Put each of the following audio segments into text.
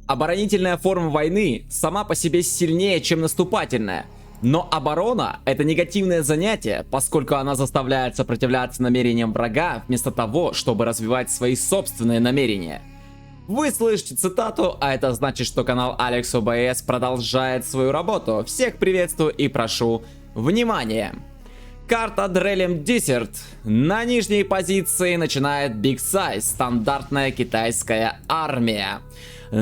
Оборонительная форма войны сама по себе сильнее, чем наступательная. Но оборона — это негативное занятие, поскольку она заставляет сопротивляться намерениям врага, вместо того, чтобы развивать свои собственные намерения. Вы слышите цитату, а это значит, что канал Алекс ОБС продолжает свою работу. Всех приветствую и прошу внимания. Карта Дрелем Desert. На нижней позиции начинает Big Size, стандартная китайская армия.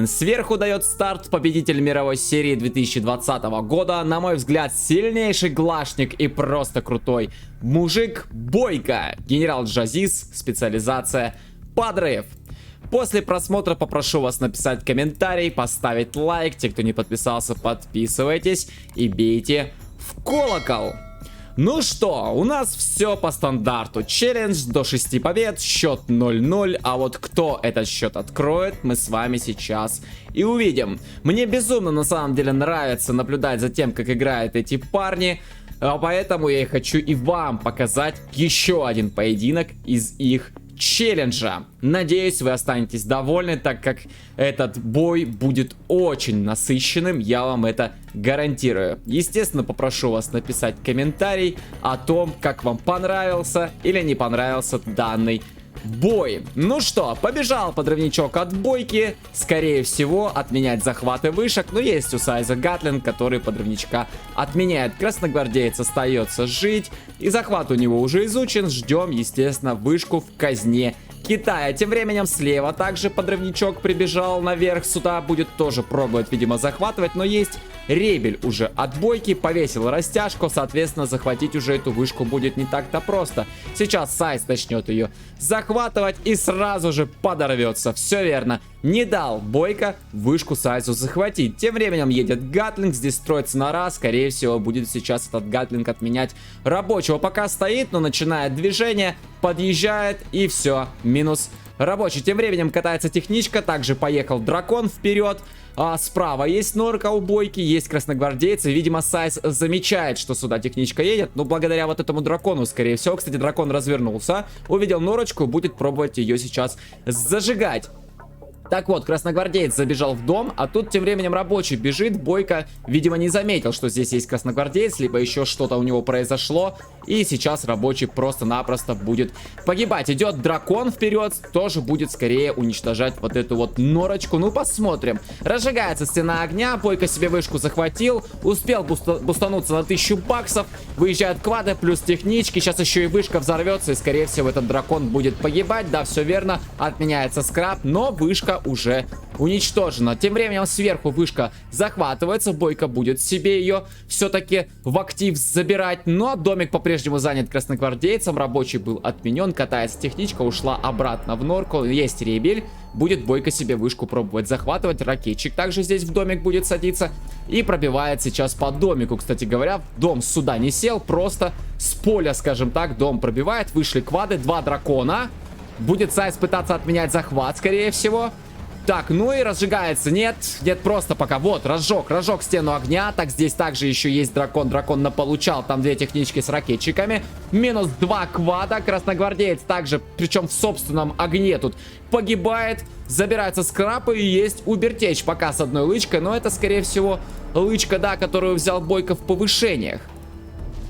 Сверху дает старт победитель мировой серии 2020 года, на мой взгляд, сильнейший глашник и просто крутой мужик Бойко. Генерал Джазис, специализация подрыв. После просмотра попрошу вас написать комментарий, поставить лайк. Те, кто не подписался, подписывайтесь и бейте в колокол. Ну что, у нас все по стандарту. Челлендж до 6 побед, счет 0-0. А вот кто этот счет откроет, мы с вами сейчас и увидим. Мне безумно на самом деле нравится наблюдать за тем, как играют эти парни. Поэтому я и хочу и вам показать еще один поединок из их челленджа. Надеюсь, вы останетесь довольны, так как этот бой будет очень насыщенным, я вам это гарантирую. Естественно, попрошу вас написать комментарий о том, как вам понравился или не понравился данный бой. Ну что, побежал подрывничок от Бойки. Скорее всего, отменять захваты вышек. Но есть у Сайза Гатлинг, который подрывничка отменяет. Красногвардеец остается жить. И захват у него уже изучен. Ждем, естественно, вышку в казне Китая. Тем временем слева также подрывничок прибежал наверх. Сюда будет тоже пробовать, видимо, захватывать. Но есть ребель уже от Бойки. Повесил растяжку. Соответственно, захватить уже эту вышку будет не так-то просто. Сейчас Сайз начнет ее захватывать и сразу же подорвется. Все верно. Не дал Бойко вышку Сайзу захватить. Тем временем едет Гатлинг. Здесь строится нора. Скорее всего, будет сейчас этот Гатлинг отменять рабочего. Пока стоит, но начинает движение. Подъезжает и все. Минус рабочий. Тем временем катается техничка. Также поехал дракон вперед. Справа есть норка у Бойки, есть красногвардейцы. Видимо, Сайз замечает, что сюда техничка едет. Но благодаря вот этому дракону, скорее всего. Кстати, дракон развернулся. Увидел норочку, будет пробовать ее сейчас зажигать. Так вот, красногвардеец забежал в дом, а тут тем временем рабочий бежит. Бойко, видимо, не заметил, что здесь есть красногвардеец, либо еще что-то у него произошло. И сейчас рабочий просто-напросто будет погибать. Идет дракон вперед, тоже будет скорее уничтожать вот эту вот норочку. Ну, посмотрим. Разжигается стена огня, Бойко себе вышку захватил, успел бустануться на 1000 баксов. Выезжают квады, плюс технички. Сейчас еще и вышка взорвется, и скорее всего этот дракон будет погибать. Да, все верно, отменяется скраб, но вышка уже уничтожена. Тем временем сверху вышка захватывается. Бойко будет себе ее все-таки в актив забирать. Но домик по-прежнему занят красногвардейцем. Рабочий был отменен. Катается техничка, ушла обратно в норку. Есть ребель. Будет Бойко себе вышку пробовать захватывать. Ракетчик также здесь в домик будет садиться. И пробивает сейчас по домику. Кстати говоря, дом сюда не сел. Просто с поля, скажем так, дом пробивает. Вышли квады. 2 дракона. Будет Сайз пытаться отменять захват, скорее всего. Так, ну и разжигается. Нет, просто пока. Вот, разжег стену огня. Так, здесь также еще есть дракон. Дракон наполучал. Там 2 технички с ракетчиками. Минус 2 квада. Красногвардеец также, причем в собственном огне тут погибает. Забирается скрап и есть убертечь пока с одной лычкой. Но это, скорее всего, лычка, да, которую взял Бойко в повышениях.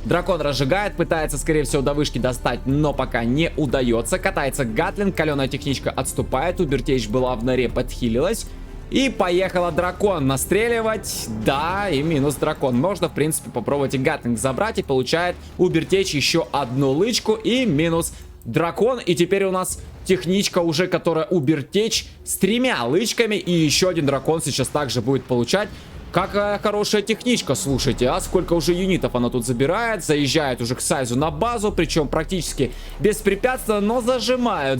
Дракон разжигает, пытается, скорее всего, до вышки достать, но пока не удается. Катается Гатлинг, каленая техничка отступает, Убертейч была в норе, подхилилась. И поехала дракон настреливать. Да, и минус дракон. Можно, в принципе, попробовать и Гатлинг забрать, и получает Убертейч еще одну лычку, и минус дракон. И теперь у нас техничка уже, которая Убертейч с 3 лычками, и еще один дракон сейчас также будет получать. Какая хорошая техничка, слушайте, а сколько уже юнитов она тут забирает. Заезжает уже к Сайзу на базу, причем практически беспрепятственно, но зажимают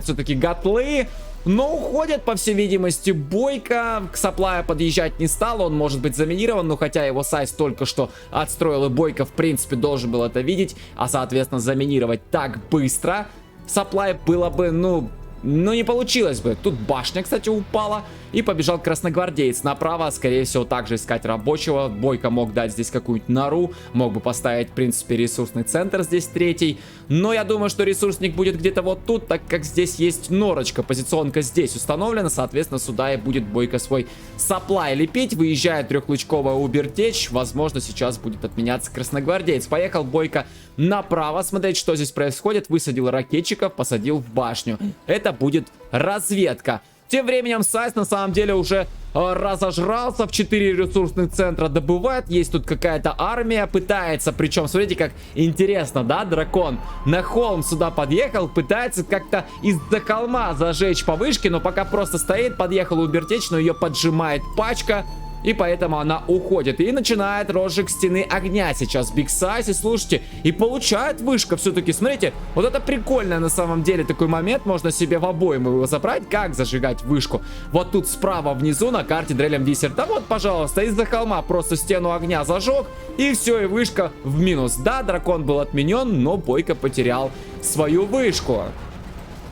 все-таки гатлы. Но уходят, по всей видимости, Бойко. К саплаю подъезжать не стал, он может быть заминирован, но хотя его Сайз только что отстроил, и Бойко, в принципе, должен был это видеть, а, соответственно, заминировать так быстро. Саплай было бы, ну, Ну, не получилось бы. Тут башня, кстати, упала. И побежал красногвардеец направо. Скорее всего, также искать рабочего. Бойко мог дать здесь какую-нибудь нору. Мог бы поставить, в принципе, ресурсный центр здесь третий. Но я думаю, что ресурсник будет где-то вот тут, так как здесь есть норочка. Позиционка здесь установлена. Соответственно, сюда и будет Бойко свой саплай лепить. Выезжает трехлучковая убертечь. Возможно, сейчас будет отменяться красногвардеец. Поехал Бойко направо. Смотреть, что здесь происходит. Высадил ракетчиков, посадил в башню. Это будет разведка. Тем временем Сайс на самом деле уже разожрался, в 4 ресурсных центра добывает. Есть тут какая-то армия, пытается, причем, смотрите, как интересно, да, дракон на холм сюда подъехал, пытается как-то из-за холма зажечь по вышке, но пока просто стоит, подъехал убертечь, но ее поджимает пачка. И поэтому она уходит. И начинает розжиг стены огня сейчас Биг Сайз. И слушайте, и получает вышка все-таки. Смотрите, вот это прикольно на самом деле такой момент. Можно себе в обойму его забрать. Как зажигать вышку? Вот тут справа внизу на карте Дрелем Дисер. Да вот, пожалуйста, из-за холма просто стену огня зажег. И все, и вышка в минус. Да, дракон был отменен, но Бойко потерял свою вышку.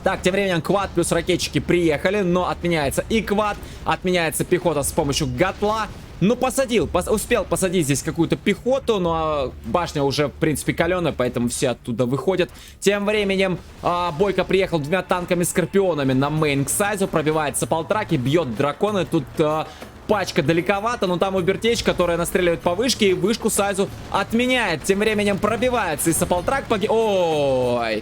Так, тем временем квад плюс ракетчики приехали, но отменяется и квад, отменяется пехота с помощью гатла. Ну, успел посадить здесь какую-то пехоту, но башня уже, в принципе, каленая, поэтому все оттуда выходят. Тем временем Бойко приехал 2 танками-скорпионами на мейн к Сайзу, пробивается полтраки, бьет драконы, тут... Пачка далековато, но там убертечь, которая настреливает по вышке, и вышку Сайзу отменяет. Тем временем пробивается и Саполтрак погиб... Ой...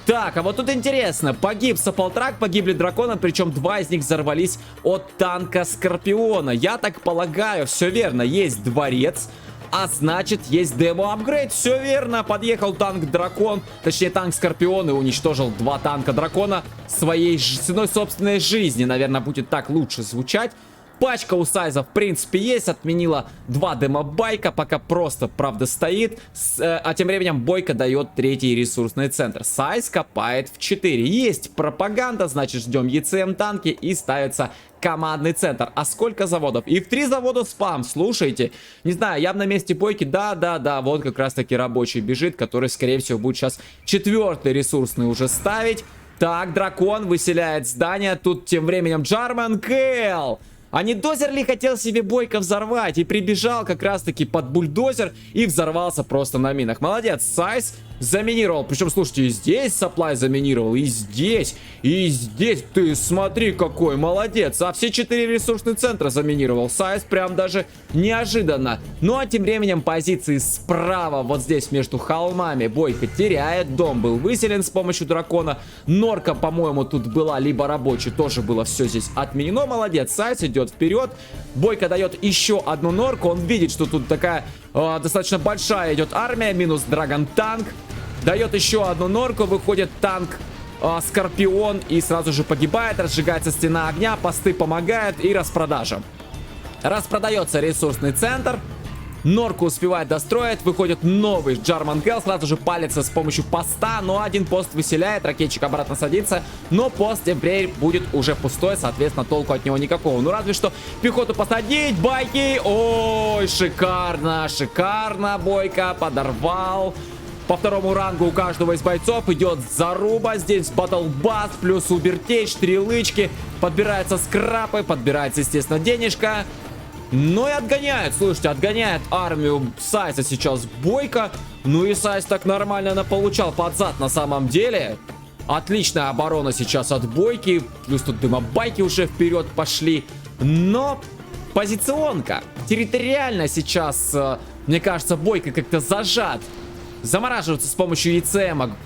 Так, а вот тут интересно. Погиб Саполтрак, погибли драконы, причем 2 из них взорвались от танка Скорпиона. Я так полагаю, все верно, есть дворец, а значит есть демо-апгрейд. Все верно, подъехал танк-дракон, точнее танк Скорпион, и уничтожил 2 танка дракона своей ценой собственной жизни. Наверное, будет так лучше звучать. Пачка у Сайза, в принципе, есть. Отменила 2 демо-байка. Пока просто, правда, стоит. А тем временем Бойко дает 3-й ресурсный центр. Сайз копает в 4. Есть пропаганда, значит, ждем ЕЦМ танки и ставится командный центр. А сколько заводов? И в 3 завода спам, слушайте. Не знаю, я бы на месте Бойки, да, вот как раз таки рабочий бежит, который, скорее всего, будет сейчас 4-й ресурсный уже ставить. Так, дракон выселяет здание. Тут тем временем Джарман Кэл. А не дозер ли хотел себе Бойко взорвать? И прибежал как раз таки под бульдозер и взорвался просто на минах. Молодец, Сайз заминировал. Причем, слушайте, и здесь Саплай заминировал, и здесь, и здесь. Ты смотри, какой молодец. А все 4 ресурсных центра заминировал Сайз, прям даже неожиданно. Ну а тем временем позиции справа, вот здесь между холмами, Бойко теряет. Дом был выселен с помощью дракона. Норка, по-моему, тут была, либо рабочий, тоже было все здесь отменено. Молодец, Сайз идет вперед. Бойко дает еще одну норку. Он видит, что тут такая достаточно большая идет армия. Минус Драгон танк. Дает еще одну норку. Выходит танк Скорпион и сразу же погибает. Разжигается стена огня. Посты помогают и распродажа. Распродается ресурсный центр. Норку успевает достроить. Выходит новый Джарман Кэл. Сразу же палится с помощью поста. Но один пост выселяет. Ракетчик обратно садится. Но пост теперь будет уже пустой. Соответственно, толку от него никакого. Ну, разве что пехоту посадить. Байки. Ой, шикарно. Шикарно. Бойко подорвал. По 2-му рангу у каждого из бойцов идет заруба. Здесь батлбас плюс убертечь, 3 лычки. Подбираются скрапы. Подбирается, естественно, денежка. Ну и отгоняет, слушайте, отгоняет армию Сайза сейчас Бойко. Ну и Сайз так нормально наполучал под зад на самом деле. Отличная оборона сейчас от Бойки. Плюс тут дымобайки уже вперед пошли. Но позиционка. Территориально сейчас, мне кажется, Бойко как-то зажат. Замораживается с помощью ЕЦМа.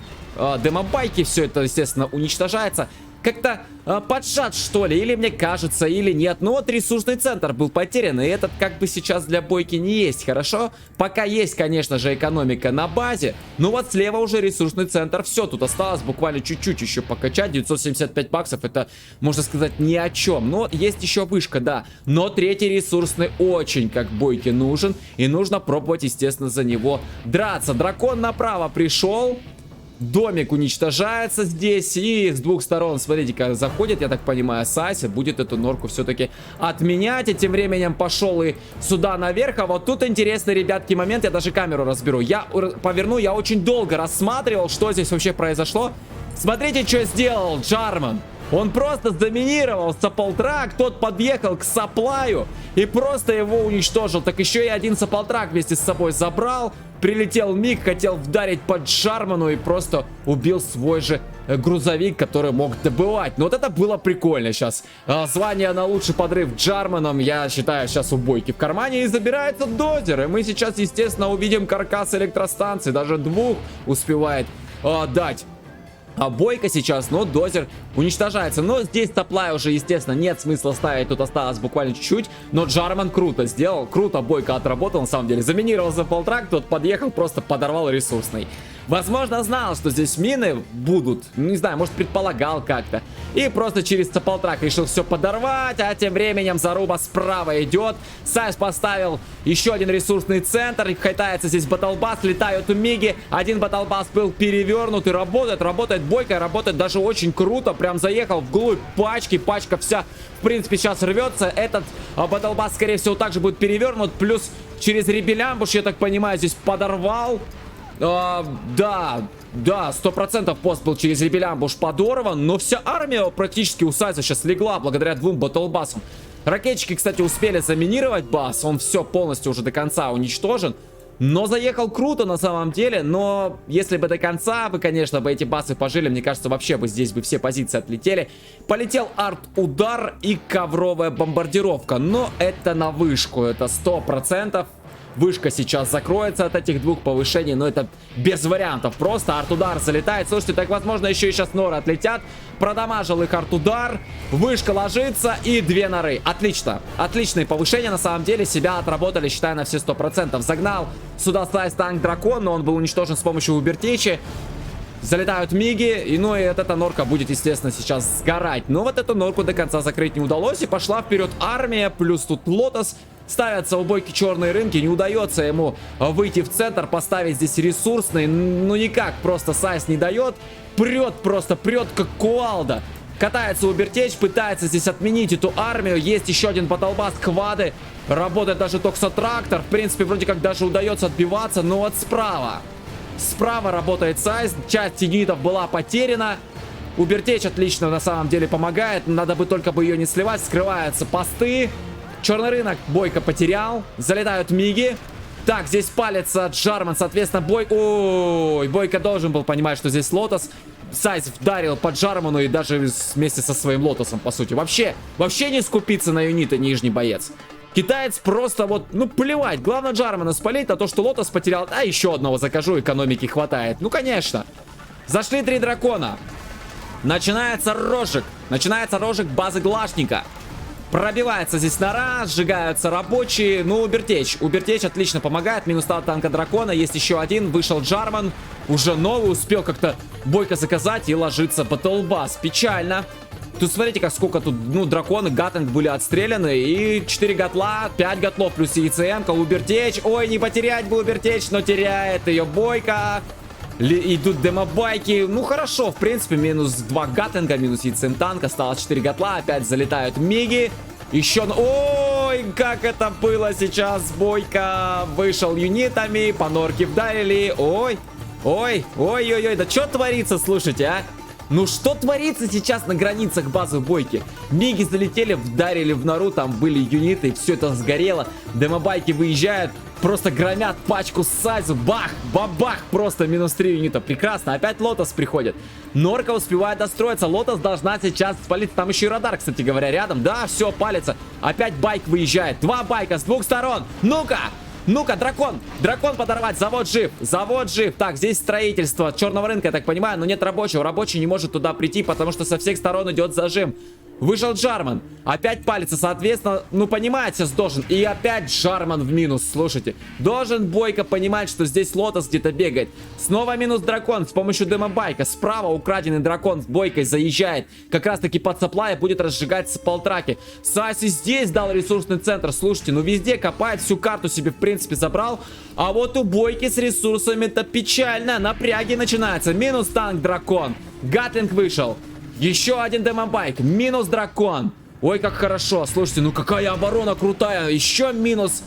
Дымобайки, все это, естественно, уничтожается. Как-то поджат, что ли, или мне кажется, или нет. Но вот ресурсный центр был потерян, и этот как бы сейчас для Бойки не есть, хорошо? Пока есть, конечно же, экономика на базе, но вот слева уже ресурсный центр. Все, тут осталось буквально чуть-чуть еще покачать. 975 баксов, это, можно сказать, ни о чем. Но есть еще вышка, да. Но 3-й ресурсный очень как Бойке нужен, и нужно пробовать, естественно, за него драться. Дракон направо пришел. Домик уничтожается здесь. И с 2 сторон, смотрите-ка, заходит, я так понимаю, Сайз будет эту норку все-таки отменять. И тем временем пошел и сюда наверх. А вот тут интересный, ребятки, момент. Я даже камеру разберу. Я поверну, я очень долго рассматривал, что здесь вообще произошло. Смотрите, что сделал Джарман. Он просто заминировал саплтрак, тот подъехал к саплаю и просто его уничтожил. Так еще и один саплтрак вместе с собой забрал. Прилетел Миг, хотел вдарить по Джарману и просто убил свой же грузовик, который мог добывать. Но вот это было прикольно сейчас. Звание на лучший подрыв Джарманом, я считаю, сейчас у Бойки в кармане. И забирается дозер. И мы сейчас, естественно, увидим каркас электростанции. Даже двух успевает дать. А Бойка сейчас, но дозер уничтожается. Но здесь саплай уже, естественно, нет смысла ставить. Тут осталось буквально чуть-чуть. Но Джарман круто сделал. Круто Бойка отработал, на самом деле. Заминировал за полтрак, тот подъехал, просто подорвал ресурсный. Возможно, знал, что здесь мины будут. Не знаю, может, предполагал как-то. И просто через саплтрак решил все подорвать. А тем временем заруба справа идет. Сайс поставил еще один ресурсный центр. Хайтается здесь батлбас. Летают миги. Один батлбас был перевернут и работает Бойко. Работает даже очень круто. Прям заехал вглубь пачки. Пачка вся, в принципе, сейчас рвется. Этот батлбас, скорее всего, также будет перевернут. Плюс через ребелямбуш, я так понимаю, здесь подорвал. Да, 100% пост был через ребелямбуш подорван, но вся армия практически у Сайза сейчас легла благодаря двум батлбасам. Ракетчики, кстати, успели заминировать бас, он все полностью уже до конца уничтожен. Но заехал круто на самом деле, но если бы до конца бы, конечно, бы эти басы пожили, мне кажется, вообще бы здесь бы все позиции отлетели. Полетел арт-удар и ковровая бомбардировка, но это на вышку, это 100%. Вышка сейчас закроется от этих двух повышений, но это без вариантов. Просто арт-удар залетает. Слушайте, так возможно еще и сейчас норы отлетят. Продамажил их арт-удар. Вышка ложится и две норы. Отлично. Отличные повышения. На самом деле себя отработали, считаю, на все 100%. Загнал сюда Сайс танк дракон, но он был уничтожен с помощью Убертичи. Залетают миги, и ну и эта норка будет, естественно, сейчас сгорать. Но вот эту норку до конца закрыть не удалось, и пошла вперед армия, плюс тут Лотос. Ставятся у Бойки черные рынки, не удается ему выйти в центр, поставить здесь ресурсный, ну никак, просто Сайс не дает. Прет, просто прет, как кувалда. Катается Убертеч, пытается здесь отменить эту армию. Есть еще один батлбас Квады. Работает даже Токсотрактор. В принципе, вроде как даже удается отбиваться, но вот справа. Справа работает Сайс, часть юнитов была потеряна. Убертеч отлично на самом деле помогает, надо бы только бы ее не сливать. Скрываются посты. Черный рынок Бойко потерял. Залетают миги. Так, здесь палится Джарман, соответственно, Ой, Бойко должен был понимать, что здесь Лотос. Сайс вдарил по Джарману и даже вместе со своим Лотосом, по сути. Вообще не скупиться на юниты нижний боец. Китаец просто вот, ну плевать. Главное Джармана спалить, а то, что Лотос потерял. А еще одного закажу, экономики хватает. Ну конечно. Зашли 3 дракона. Начинается розжиг. Начинается розжиг базы Глашника. Пробивается здесь нора, сжигаются рабочие. Ну, Убертеч отлично помогает. Минус танка дракона. Есть еще один. Вышел Джарман. Уже новый. Успел как-то Бойко заказать и ложится батлбас. Печально. Тут смотрите, как сколько тут, ну, драконы, гаттинг были отстреляны. И 4 гатла, 5 гатлов плюс ЕЦМ-ка. Убертеч. Ой, не потерять бы Убертеч, но теряет ее Бойко. Идут демобайки. Ну хорошо, в принципе, минус 2 гаттинга, минус ЕЦМ танк. Осталось 4 гатла. Опять залетают миги. Еще... Ой, как это было сейчас. Бойко вышел юнитами. По норке вдарили. Ой, ой. Да что творится, слушайте, а? Ну что творится сейчас на границах базы Бойки? Миги залетели, вдарили в нору, там были юниты, все это сгорело. Демобайки выезжают, просто громят пачку Сайзу. Бах, бабах, просто минус 3 юнита. Прекрасно, опять Лотос приходит. Норка успевает достроиться, Лотос должна сейчас спалиться. Там еще и радар, кстати говоря, рядом. Да, все, палится. Опять байк выезжает, 2 байка с 2 сторон. Ну-ка! Ну-ка, дракон! Дракон подорвать, завод жив! Завод жив! Так, здесь строительство черного рынка, я так понимаю, но нет рабочего. Рабочий не может туда прийти, потому что со всех сторон идет зажим. Вышел Джарман. Опять палится, соответственно, ну понимаете, должен. И опять Джарман в минус, слушайте. Должен Бойко понимать, что здесь Лотос где-то бегает. Снова минус дракон с помощью демобайка. Справа украденный дракон с Бойкой заезжает. Как раз таки под саплай будет разжигать саплтраки. Сайси здесь дал ресурсный центр. Слушайте, ну везде копает, всю карту себе в принципе забрал. А вот у Бойки с ресурсами-то печально. Напряги начинаются. Минус танк дракон. Гатлинг вышел. Еще один демобайк. Минус дракон. Ой, как хорошо. Слушайте, ну какая оборона крутая. Еще минус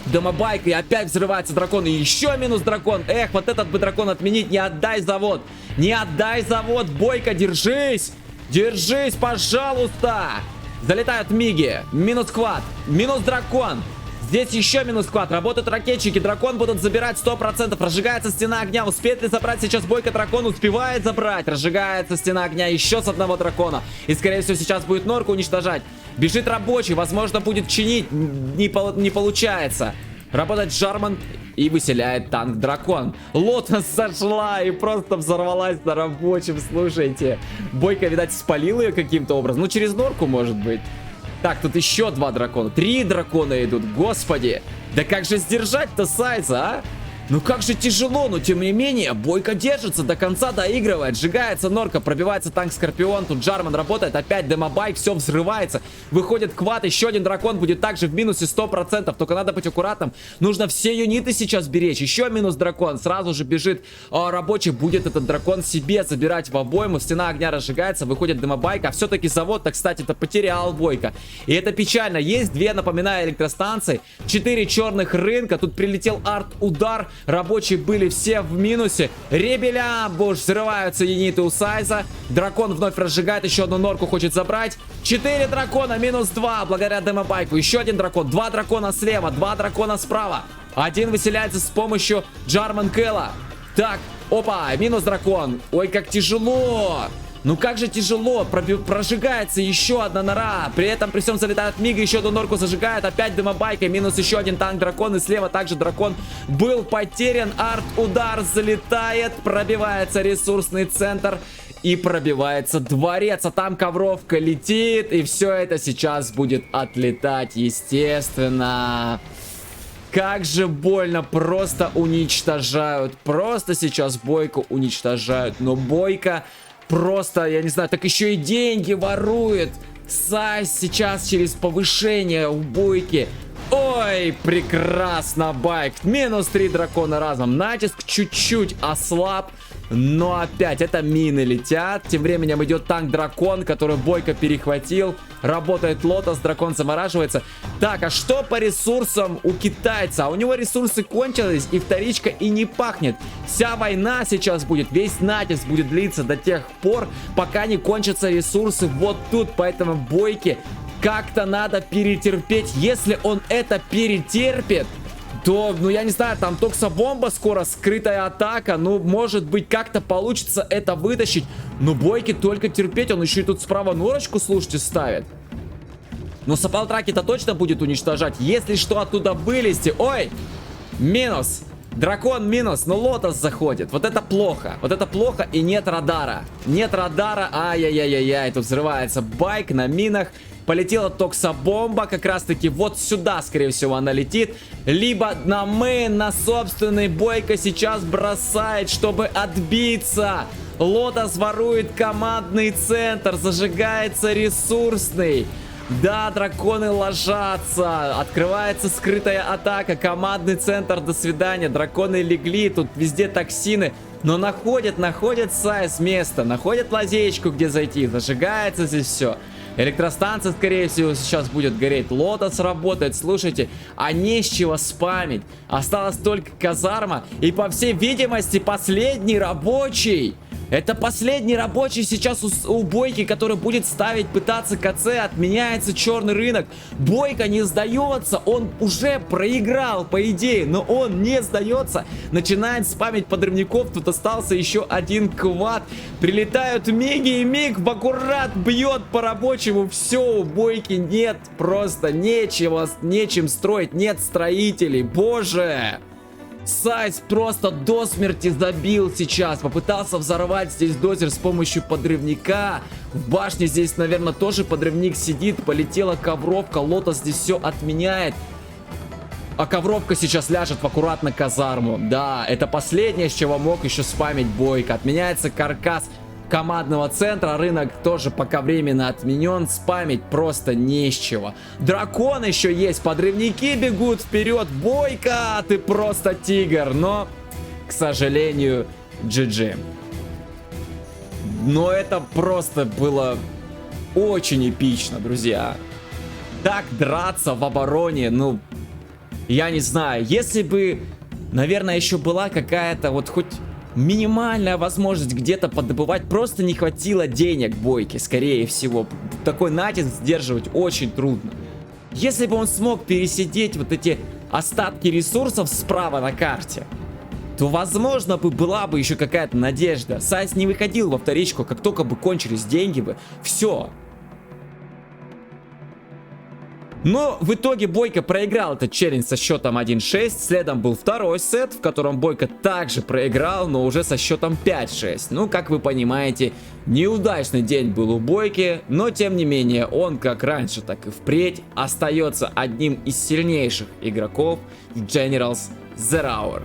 демобайк. И опять взрывается дракон. И еще минус дракон. Эх, вот этот бы дракон отменить. Не отдай завод. Не отдай завод. Бойко, держись. Держись, пожалуйста. Залетают миги. Минус квад. Минус дракон. Здесь еще минус квад. Работают ракетчики. Дракон будут забирать 100%. Разжигается стена огня. Успеет ли забрать сейчас Бойко дракон? Успевает забрать. Разжигается стена огня еще с одного дракона. И скорее всего сейчас будет норку уничтожать. Бежит рабочий. Возможно будет чинить. Не получается. Работает Джарман и выселяет танк дракон. Лотос сошла и просто взорвалась на рабочем. Слушайте. Бойко, видать, спалил ее каким-то образом. Ну, через норку, может быть. Так, тут еще 2 дракона. 3 дракона идут, господи. Да как же сдержать-то Сайза, а? Ну как же тяжело, но тем не менее, Бойко держится до конца, доигрывает. Сжигается норка, пробивается танк Скорпион. Тут Джарман работает, опять демобайк, все взрывается. Выходит квад, еще один дракон будет также в минусе 100%. Только надо быть аккуратным. Нужно все юниты сейчас беречь. Еще минус дракон, сразу же бежит рабочий. Будет этот дракон себе забирать в обойму. Стена огня разжигается, выходит демобайк. А все-таки завод-то, кстати-то, потерял Бойко. И это печально. Есть 2, напоминаю, электростанции. 4 черных рынка. Тут прилетел арт-удар. Рабочие были все в минусе. Ребеля, боже, взрываются юниты у Сайза. Дракон вновь разжигает, еще одну норку хочет забрать. 4 дракона, минус 2, благодаря демобайку. Еще один дракон, 2 дракона слева, 2 дракона справа. Один выселяется с помощью Джарман Кэлла. Так, опа, минус дракон. Ой, как тяжело. Ну как же тяжело, прожигается еще одна нора. При этом при всем залетает мига, еще одну норку зажигает. Опять демобайка, минус еще один танк дракон. И слева также дракон был потерян. Арт-удар залетает, пробивается ресурсный центр. И пробивается дворец, а там ковровка летит. И все это сейчас будет отлетать, естественно. Как же больно, просто уничтожают. Просто сейчас Бойко уничтожают. Но Бойко... Просто, я не знаю, так еще и деньги ворует. Сайз сейчас через повышение у Бойки. Ой, прекрасно, байк. Минус 3 дракона разом. Натиск чуть-чуть ослаб. Но опять это мины летят. Тем временем идет танк-дракон, который Бойко перехватил. Работает Лотос, дракон замораживается. Так, а что по ресурсам у китайца? У него ресурсы кончились, и вторичка и не пахнет. Вся война сейчас будет, весь натиск будет длиться до тех пор, пока не кончатся ресурсы вот тут. Поэтому Бойке как-то надо перетерпеть. Если он это перетерпит, то, ну я не знаю, там токсобомба скоро, скрытая атака. Ну, может быть, как-то получится это вытащить. Но Бойке только терпеть, он еще и тут справа норочку, слушайте, ставит. Но сапалтраки-то точно будет уничтожать. Если что, оттуда вылезти. Ой, минус. Дракон минус, но Лотос заходит. Вот это плохо. Вот это плохо, и нет радара. Нет радара, ай-яй-яй-яй. Тут взрывается байк на минах. Полетела токсобомба, как раз таки вот сюда, скорее всего, она летит. Либо на мейн, на собственный. Бойко сейчас бросает, чтобы отбиться. Лотос ворует командный центр, зажигается ресурсный. Да, драконы ложатся. Открывается скрытая атака. Командный центр, до свидания. Драконы легли, тут везде токсины. Но находят Сайз место. Находят лазеечку, где зайти. Зажигается здесь все. Электростанция, скорее всего, сейчас будет гореть. Лотос работает, слушайте. А не с чего спамить. Осталась только казарма. И, по всей видимости, последний рабочий. Это последний рабочий сейчас у Бойки, который будет ставить, пытаться КЦ. Отменяется черный рынок. Бойко не сдается. Он уже проиграл, по идее. Но он не сдается. Начинает спамить подрывников. Тут остался еще один квад. Прилетают миги, и миг в аккурат бьет по рабочему. Все, у Бойки нет просто нечем строить. Нет строителей. Боже! Сайз просто до смерти забил сейчас. Попытался взорвать здесь дозер с помощью подрывника. В башне здесь, наверное, тоже подрывник сидит. Полетела ковровка. Лотос здесь все отменяет. А ковровка сейчас ляжет в аккуратно казарму. Да, это последнее, с чего мог еще спамить Бойко. Отменяется каркас командного центра. Рынок тоже пока временно отменен. Спамить просто не с чего. Дракон еще есть. Подрывники бегут вперед. Бойко, ты просто тигр. Но, к сожалению, GG. Но это просто было очень эпично, друзья. Так драться в обороне, ну, я не знаю. Если бы, наверное, еще была какая-то вот хоть минимальная возможность где-то подобывать, просто не хватило денег Бойке, скорее всего. Такой натиск сдерживать очень трудно. Если бы он смог пересидеть вот эти остатки ресурсов справа на карте, то, возможно, была бы еще какая-то надежда. Сайс не выходил во вторичку, как только бы кончились деньги бы. Все. Но в итоге Бойко проиграл этот челлендж со счетом 1-6. Следом был второй сет, в котором Бойко также проиграл, но уже со счетом 5-6. Ну, как вы понимаете, неудачный день был у Бойки, но тем не менее он как раньше, так и впредь остается одним из сильнейших игроков в Generals Zero Hour.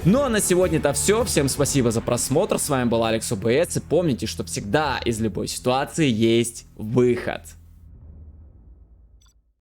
Ну а на сегодня это все. Всем спасибо за просмотр. С вами был Алекс ОБС. И помните, что всегда из любой ситуации есть выход.